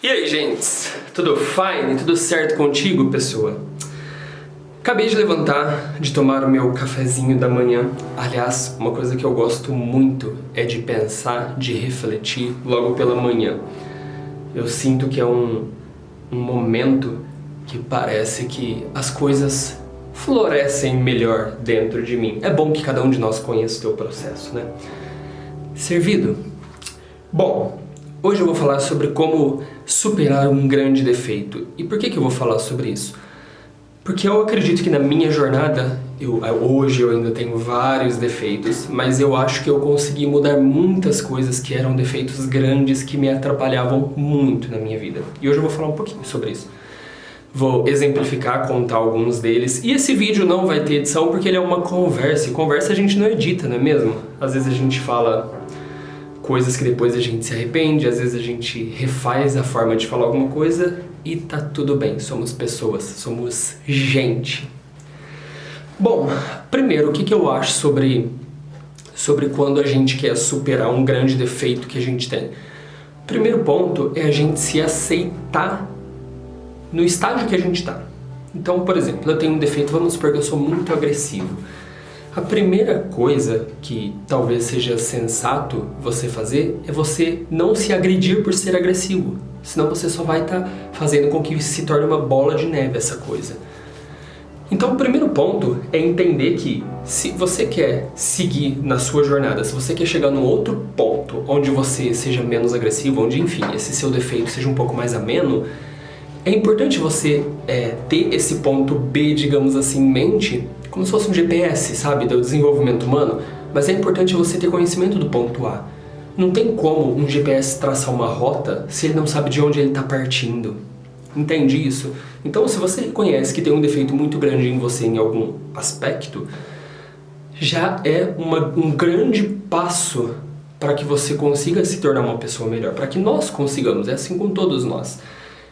E aí, gente? Tudo fine? Tudo certo contigo, pessoa? Acabei de levantar, de tomar o meu cafezinho da manhã. Aliás, uma coisa que eu gosto muito é de pensar, de refletir logo pela manhã. Eu sinto que é um momento que parece que as coisas florescem melhor dentro de mim. É bom que cada um de nós conheça o teu processo, né? Servido? Bom, hoje eu vou falar sobre como superar um grande defeito. E por que eu vou falar sobre isso? Porque eu acredito que na minha jornada, hoje eu ainda tenho vários defeitos, mas eu acho que eu consegui mudar muitas coisas que eram defeitos grandes que me atrapalhavam muito na minha vida. E hoje eu vou falar um pouquinho sobre isso. Vou exemplificar, contar alguns deles. E esse vídeo não vai ter edição porque ele é uma conversa. E conversa a gente não edita, não é mesmo? Às vezes a gente fala coisas que depois a gente se arrepende, às vezes a gente refaz a forma de falar alguma coisa e tá tudo bem, somos pessoas, somos gente. Bom, primeiro, o que eu acho sobre quando a gente quer superar um grande defeito que a gente tem? Primeiro ponto é a gente se aceitar no estágio que a gente tá. Então, por exemplo, eu tenho um defeito, vamos supor que eu sou muito agressivo. A primeira coisa que talvez seja sensato você fazer é você não se agredir por ser agressivo. Senão você só vai estar fazendo com que se torne uma bola de neve essa coisa. Então o primeiro ponto é entender que se você quer seguir na sua jornada, se você quer chegar num outro ponto onde você seja menos agressivo, onde enfim, esse seu defeito seja um pouco mais ameno, é importante você ter esse ponto B, digamos assim, em mente, como se fosse um GPS, sabe, do desenvolvimento humano, mas é importante você ter conhecimento do ponto A. Não tem como um GPS traçar uma rota se ele não sabe de onde ele está partindo. Entende isso? Então, se você reconhece que tem um defeito muito grande em você em algum aspecto, já é um grande passo para que você consiga se tornar uma pessoa melhor, para que nós consigamos, é assim com todos nós.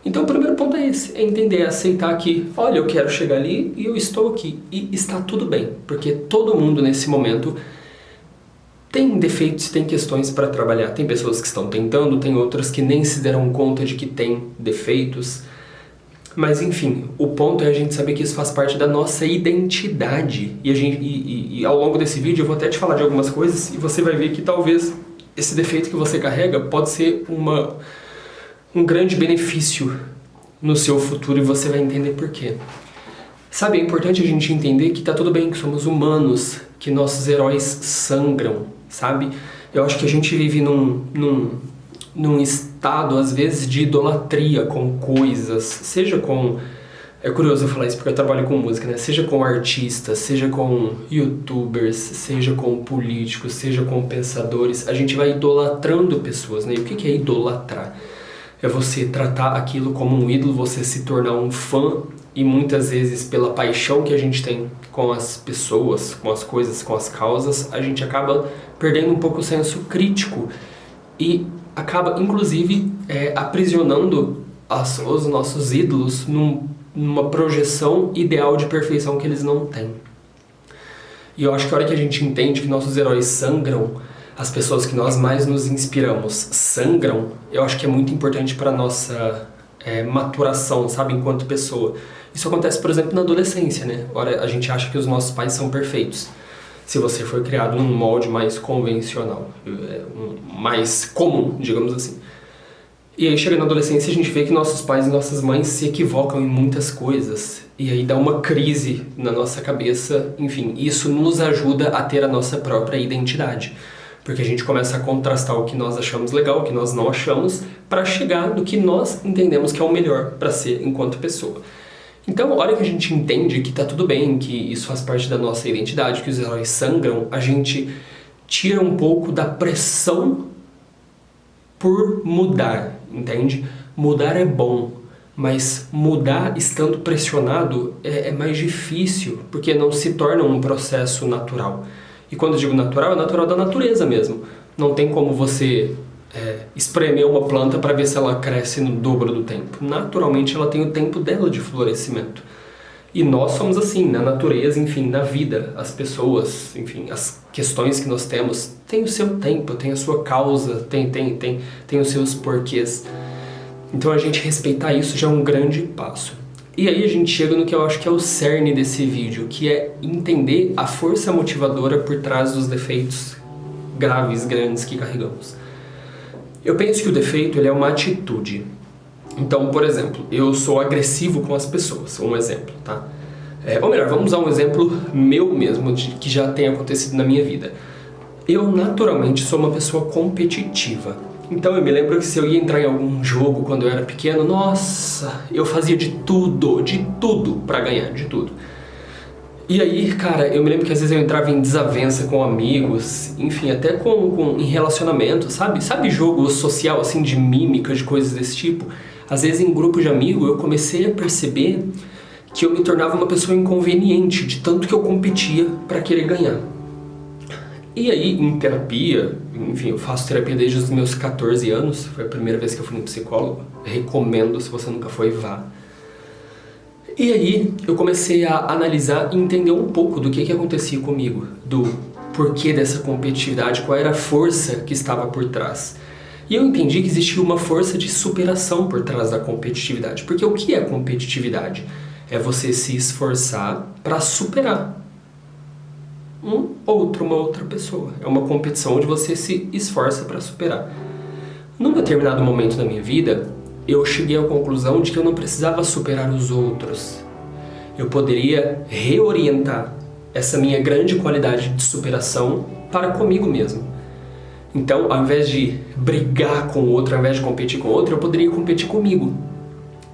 Então o primeiro ponto é esse, é entender, aceitar que, olha, eu quero chegar ali e eu estou aqui. E está tudo bem, porque todo mundo nesse momento tem defeitos, tem questões para trabalhar. Tem pessoas que estão tentando, tem outras que nem se deram conta de que tem defeitos. Mas enfim, o ponto é a gente saber que isso faz parte da nossa identidade. E ao longo desse vídeo eu vou até te falar de algumas coisas e você vai ver que talvez esse defeito que você carrega pode ser um grande benefício no seu futuro e você vai entender por quê. Sabe, é importante a gente entender que tá tudo bem, que somos humanos, que nossos heróis sangram, sabe? Eu acho que a gente vive num estado, às vezes, de idolatria com coisas, seja com... É curioso eu falar isso porque eu trabalho com música, né? Seja com artistas, seja com youtubers, seja com políticos, seja com pensadores, a gente vai idolatrando pessoas, né? E o que é idolatrar? É você tratar aquilo como um ídolo, você se tornar um fã e muitas vezes pela paixão que a gente tem com as pessoas, com as coisas, com as causas, a gente acaba perdendo um pouco o senso crítico e acaba inclusive aprisionando os nossos ídolos numa projeção ideal de perfeição que eles não têm. E eu acho que a hora que a gente entende que nossos heróis sangram, as pessoas que nós mais nos inspiramos sangram, eu acho que é muito importante para a nossa maturação, sabe, enquanto pessoa. Isso acontece, por exemplo, na adolescência, né? Ora, a gente acha que os nossos pais são perfeitos. Se você for criado num molde mais convencional, mais comum, digamos assim. E aí chega na adolescência a gente vê que nossos pais e nossas mães se equivocam em muitas coisas. E aí dá uma crise na nossa cabeça, enfim, isso nos ajuda a ter a nossa própria identidade. Porque a gente começa a contrastar o que nós achamos legal, o que nós não achamos, para chegar no que nós entendemos que é o melhor para ser enquanto pessoa. Então, a hora que a gente entende que tá tudo bem, que isso faz parte da nossa identidade, que os heróis sangram, a gente tira um pouco da pressão por mudar, entende? Mudar é bom, mas mudar estando pressionado é mais difícil, porque não se torna um processo natural. E quando eu digo natural, é natural da natureza mesmo. Não tem como você espremer uma planta para ver se ela cresce no dobro do tempo. Naturalmente ela tem o tempo dela de florescimento. E nós somos assim, na natureza, enfim, na vida. As pessoas, enfim, as questões que nós temos têm o seu tempo, tem a sua causa, tem os seus porquês. Então a gente respeitar isso já é um grande passo. E aí a gente chega no que eu acho que é o cerne desse vídeo, que é entender a força motivadora por trás dos defeitos graves, grandes que carregamos. Eu penso que o defeito ele é uma atitude. Então, por exemplo, eu sou agressivo com as pessoas, um exemplo, tá? Ou melhor, vamos usar um exemplo meu mesmo, que já tem acontecido na minha vida. Eu naturalmente sou uma pessoa competitiva. Então eu me lembro que se eu ia entrar em algum jogo quando eu era pequeno, nossa, eu fazia de tudo pra ganhar, de tudo. E aí, cara, eu me lembro que às vezes eu entrava em desavença com amigos, enfim, até em relacionamento, sabe? Sabe jogo social, assim, de mímica, de coisas desse tipo? Às vezes em grupo de amigos eu comecei a perceber que eu me tornava uma pessoa inconveniente, de tanto que eu competia pra querer ganhar. E aí, em terapia, enfim, eu faço terapia desde os meus 14 anos, foi a primeira vez que eu fui no psicólogo, recomendo, se você nunca foi, vá. E aí, eu comecei a analisar e entender um pouco do que acontecia comigo, do porquê dessa competitividade, qual era a força que estava por trás. E eu entendi que existia uma força de superação por trás da competitividade, porque o que é competitividade? É você se esforçar para superar uma outra pessoa. É uma competição onde você se esforça para superar. Num determinado momento da minha vida, eu cheguei à conclusão de que eu não precisava superar os outros. Eu poderia reorientar essa minha grande qualidade de superação para comigo mesmo. Então, ao invés de brigar com o outro, ao invés de competir com o outro, eu poderia competir comigo.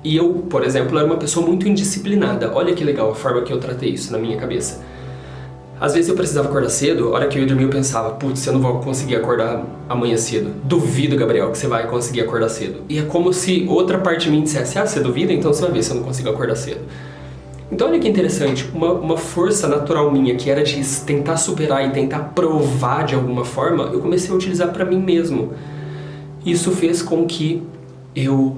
E eu, por exemplo, era uma pessoa muito indisciplinada. Olha que legal a forma que eu tratei isso na minha cabeça. Às vezes eu precisava acordar cedo, a hora que eu ia dormir eu pensava, putz, eu não vou conseguir acordar amanhã cedo. Duvido, Gabriel, que você vai conseguir acordar cedo. E é como se outra parte de mim dissesse, você duvida? Então você vai ver se eu não consigo acordar cedo. Então olha que interessante, uma força natural minha, que era de tentar superar e tentar provar de alguma forma, eu comecei a utilizar para mim mesmo. Isso fez com que eu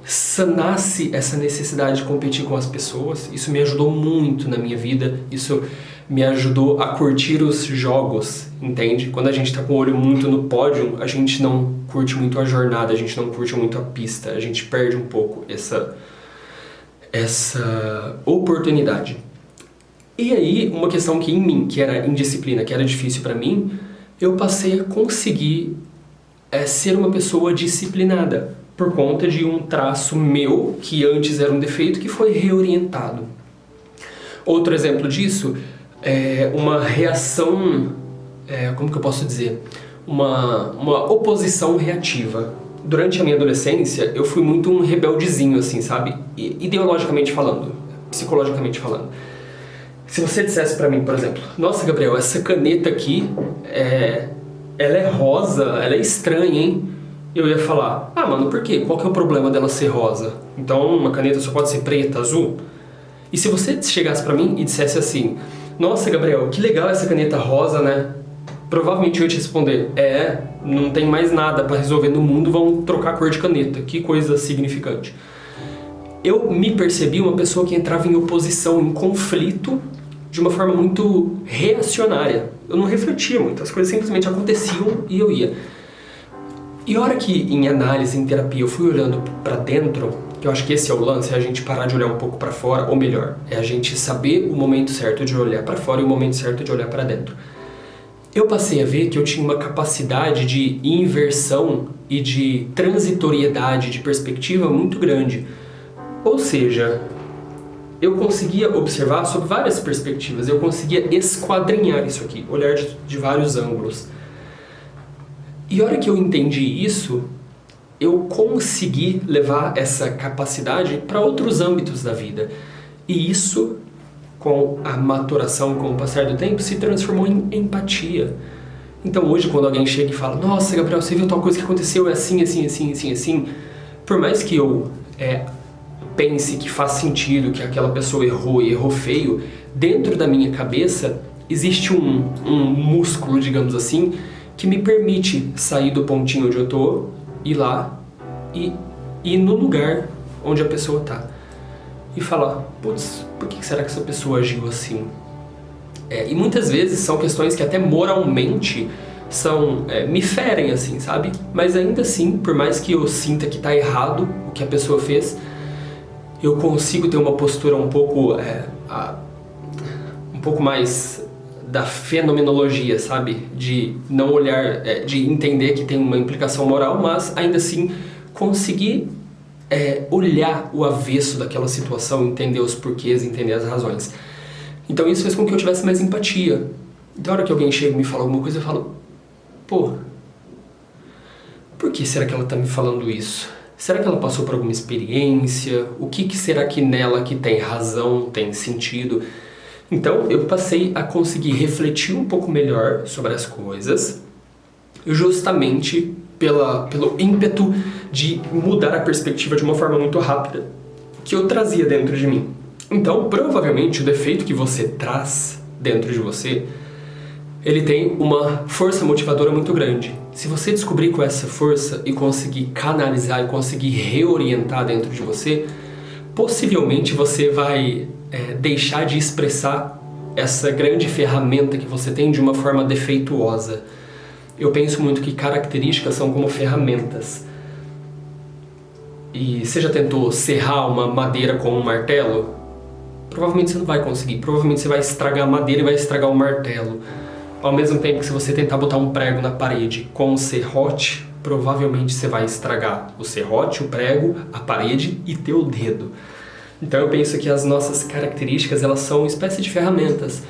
sanasse essa necessidade de competir com as pessoas. Isso me ajudou muito na minha vida, isso me ajudou a curtir os jogos, entende? Quando a gente tá com o olho muito no pódio, a gente não curte muito a jornada, a gente não curte muito a pista, a gente perde um pouco essa oportunidade. E aí, uma questão que em mim, que era indisciplina, que era difícil pra mim, eu passei a conseguir ser uma pessoa disciplinada, por conta de um traço meu, que antes era um defeito, que foi reorientado. Outro exemplo disso é uma reação, como que eu posso dizer? Uma oposição reativa. Durante a minha adolescência, eu fui muito um rebeldezinho, assim, sabe? Ideologicamente falando, psicologicamente falando. Se você dissesse pra mim, por exemplo, nossa, Gabriel, essa caneta aqui, ela é rosa, ela é estranha, hein? Eu ia falar, mano, por quê? Qual que é o problema dela ser rosa? Então uma caneta só pode ser preta, azul? E se você chegasse pra mim e dissesse assim, nossa, Gabriel, que legal essa caneta rosa, né? Provavelmente eu ia te responder, não tem mais nada pra resolver no mundo, vamos trocar a cor de caneta, que coisa significante. Eu me percebi uma pessoa que entrava em oposição, em conflito, de uma forma muito reacionária. Eu não refletia muito, as coisas simplesmente aconteciam e eu ia. E a hora que, em análise, em terapia, eu fui olhando pra dentro, que eu acho que esse é o lance, é a gente parar de olhar um pouco pra fora, ou melhor, é a gente saber o momento certo de olhar pra fora e o momento certo de olhar pra dentro. Eu passei a ver que eu tinha uma capacidade de inversão e de transitoriedade de perspectiva muito grande. Ou seja, eu conseguia observar sob várias perspectivas, eu conseguia esquadrinhar isso aqui, olhar de vários ângulos. E a hora que eu entendi isso, eu consegui levar essa capacidade para outros âmbitos da vida. E isso, com a maturação, com o passar do tempo, se transformou em empatia. Então hoje, quando alguém chega e fala, nossa, Gabriel, você viu tal coisa que aconteceu, é assim, assim, assim, assim, assim. Por mais que eu pense que faz sentido, que aquela pessoa errou e errou feio, dentro da minha cabeça existe um músculo, digamos assim, que me permite sair do pontinho onde eu tô, ir lá e ir no lugar onde a pessoa tá. E falar, putz, por que será que essa pessoa agiu assim? E muitas vezes são questões que até moralmente me ferem, assim, sabe? Mas ainda assim, por mais que eu sinta que tá errado o que a pessoa fez, eu consigo ter uma postura um pouco mais da fenomenologia, sabe? De não olhar, de entender que tem uma implicação moral, mas ainda assim conseguir olhar o avesso daquela situação, entender os porquês, entender as razões. Então isso fez com que eu tivesse mais empatia. Então, na hora que alguém chega e me fala alguma coisa, eu falo, pô, por que será que ela tá me falando isso? Será que ela passou por alguma experiência? O que será que nela que tem razão, tem sentido? Então, eu passei a conseguir refletir um pouco melhor sobre as coisas, justamente pelo ímpeto de mudar a perspectiva de uma forma muito rápida que eu trazia dentro de mim. Então, provavelmente, o defeito que você traz dentro de você, ele tem uma força motivadora muito grande. Se você descobrir com essa força e conseguir canalizar e conseguir reorientar dentro de você, possivelmente você vai deixar de expressar essa grande ferramenta que você tem de uma forma defeituosa. Eu penso muito que características são como ferramentas. E você já tentou serrar uma madeira com um martelo? Provavelmente você não vai conseguir. Provavelmente você vai estragar a madeira e vai estragar o martelo. Ao mesmo tempo que se você tentar botar um prego na parede com um serrote, provavelmente você vai estragar o serrote, o prego, a parede e teu dedo. Então eu penso que as nossas características, elas são uma espécie de ferramentas.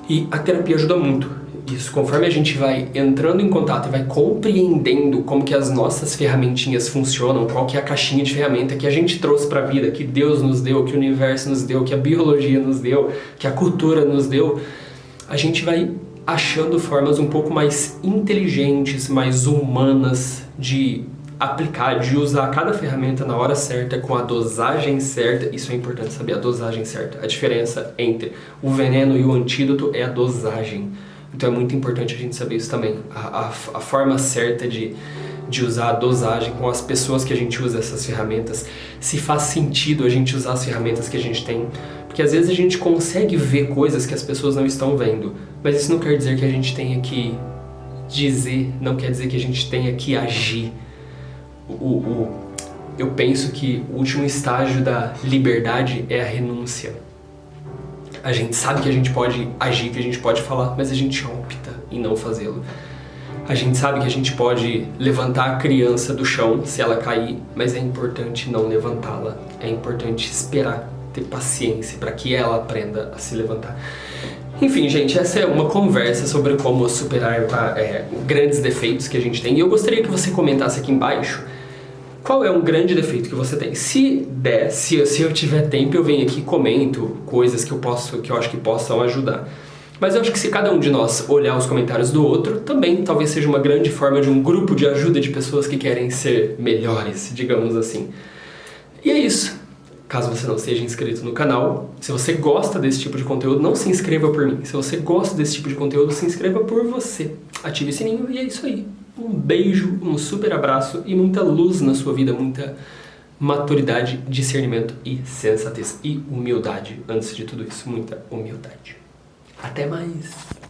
E a terapia ajuda muito. Isso, conforme a gente vai entrando em contato e vai compreendendo como que as nossas ferramentinhas funcionam, qual que é a caixinha de ferramenta que a gente trouxe para a vida, que Deus nos deu, que o universo nos deu, que a biologia nos deu, que a cultura nos deu, a gente vai achando formas um pouco mais inteligentes, mais humanas de aplicar, de usar cada ferramenta na hora certa, com a dosagem certa. Isso é importante saber, a dosagem certa. A diferença entre o veneno e o antídoto é a dosagem. Então é muito importante a gente saber isso também. A forma certa de usar a dosagem com as pessoas que a gente usa essas ferramentas. Se faz sentido a gente usar as ferramentas que a gente tem. Porque às vezes a gente consegue ver coisas que as pessoas não estão vendo. Mas isso não quer dizer que a gente tenha que dizer, não quer dizer que a gente tenha que agir. Eu penso que o último estágio da liberdade é a renúncia. A gente sabe que a gente pode agir, que a gente pode falar, mas a gente opta em não fazê-lo. A gente sabe que a gente pode levantar a criança do chão se ela cair, mas é importante não levantá-la. É importante esperar, ter paciência para que ela aprenda a se levantar. Enfim, gente, essa é uma conversa sobre como superar grandes defeitos que a gente tem. E eu gostaria que você comentasse aqui embaixo qual é um grande defeito que você tem. Se der, se eu tiver tempo, eu venho aqui e comento coisas que eu acho que possam ajudar. Mas eu acho que se cada um de nós olhar os comentários do outro, também talvez seja uma grande forma de um grupo de ajuda de pessoas que querem ser melhores, digamos assim. E é isso. Caso você não seja inscrito no canal, se você gosta desse tipo de conteúdo, não se inscreva por mim. Se você gosta desse tipo de conteúdo, se inscreva por você. Ative o sininho e é isso aí. Um beijo, um super abraço e muita luz na sua vida, muita maturidade, discernimento e sensatez. E humildade, antes de tudo isso, muita humildade. Até mais!